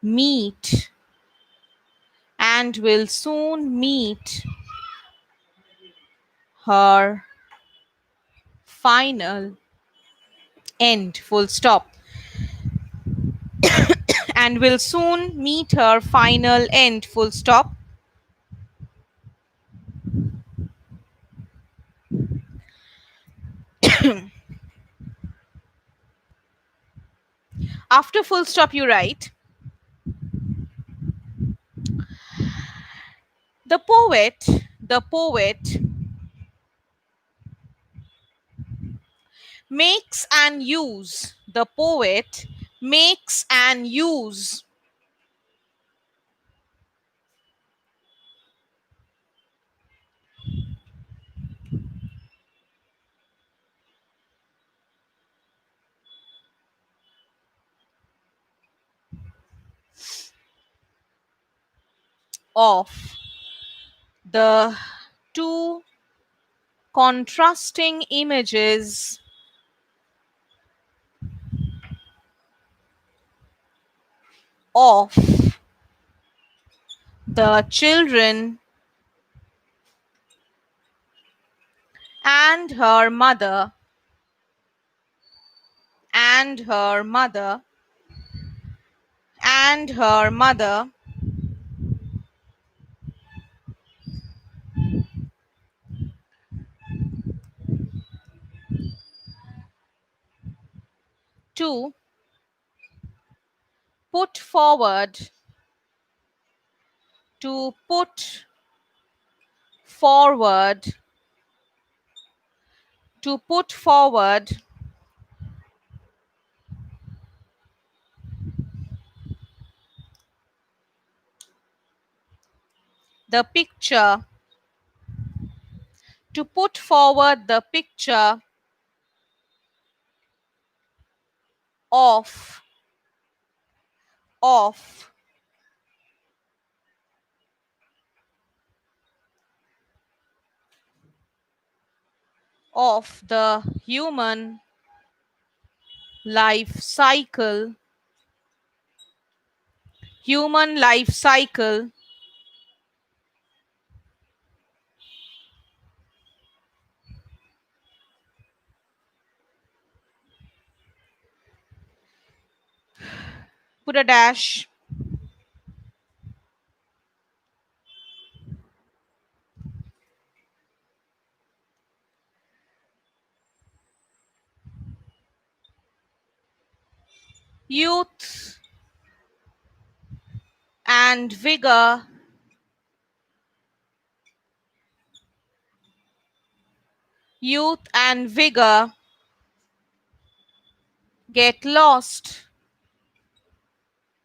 meet and will soon meet her final end, full stop, and will soon meet her final end, full stop. After full stop, you write, the poet, the poet makes and use, the poet makes and use of the two contrasting images of the children and her mother and her mother and her mother. To put forward, to put forward, to put forward the picture, to put forward the picture of of of the life cycle human life cycle put a dash, youth and vigor, youth and vigor get lost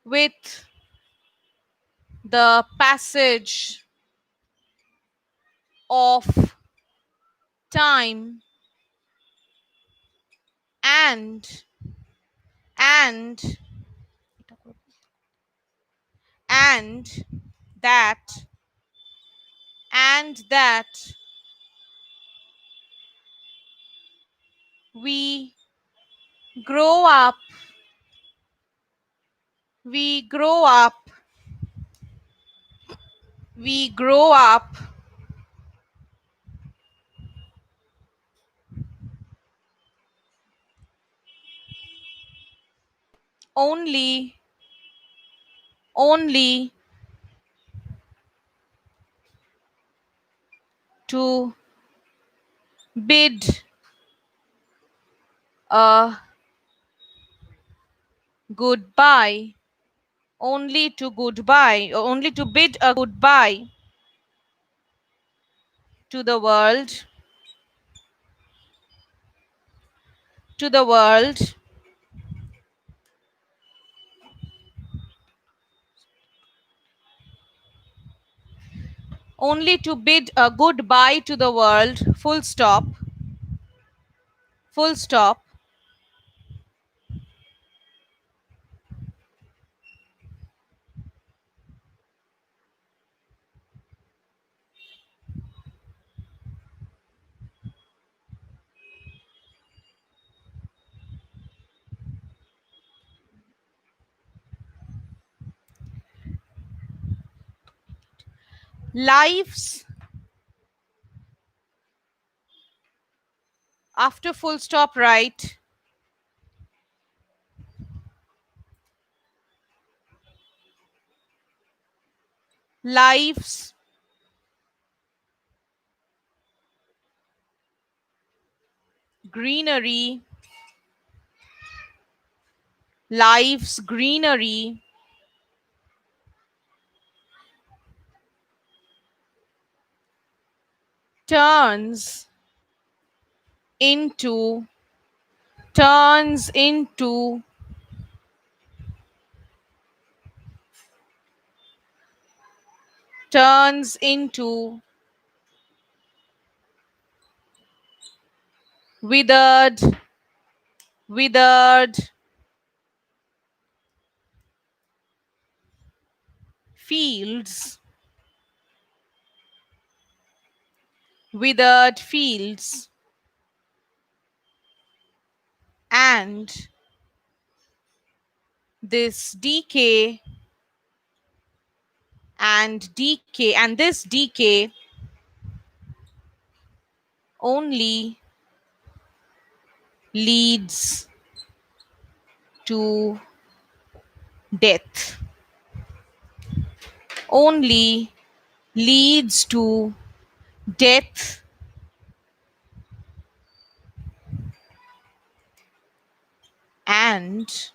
with the passage of time, and and and that and that we grow up we grow up we grow up only only to bid a goodbye, only to bid a goodbye to the world, to the world only to bid a goodbye to the world, full stop, full stop. Lives after full stop, right? Lives greenery, life's greenery turns into, turns into, turns into withered, withered fields, withered fields, and this decay, and this decay only leads to death, only leads to death and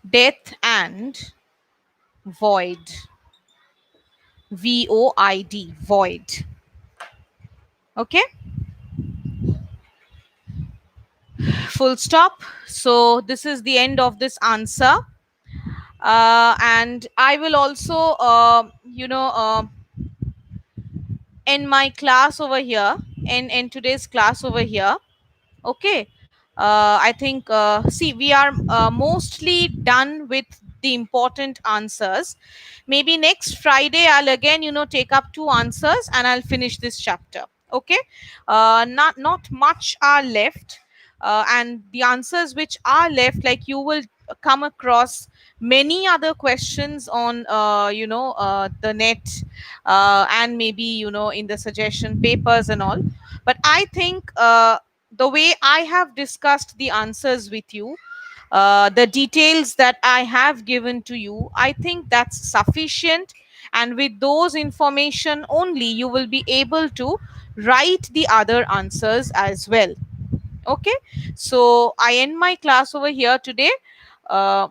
death and void, void, void. Okay, full stop. So this is the end of this answer, and I will also end my class over here, in today's class over here. Okay. I think, see, we are mostly done with the important answers. Maybe next Friday I'll again, take up two answers and I'll finish this chapter. Okay. Not much are left. And the answers which are left, like, you will come across many other questions on the net, and maybe, in the suggestion papers and all. But I think, the way I have discussed the answers with you, the details that I have given to you, I think that's sufficient. And with those information only, you will be able to write the other answers as well. Okay. So I end my class over here today. Uh,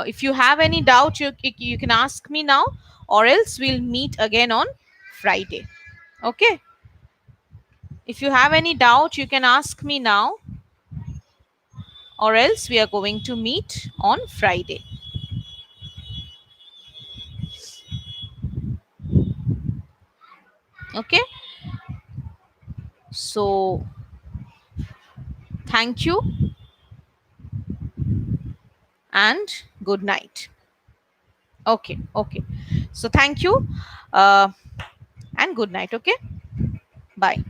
if you have any doubt, you can ask me now, or else we'll meet again on Friday. Okay. If you have any doubt, you can ask me now, or else we are going to meet on Friday. Okay. So, thank you and good night. Okay. Okay. So, thank you, uh, and good night. Okay. Bye.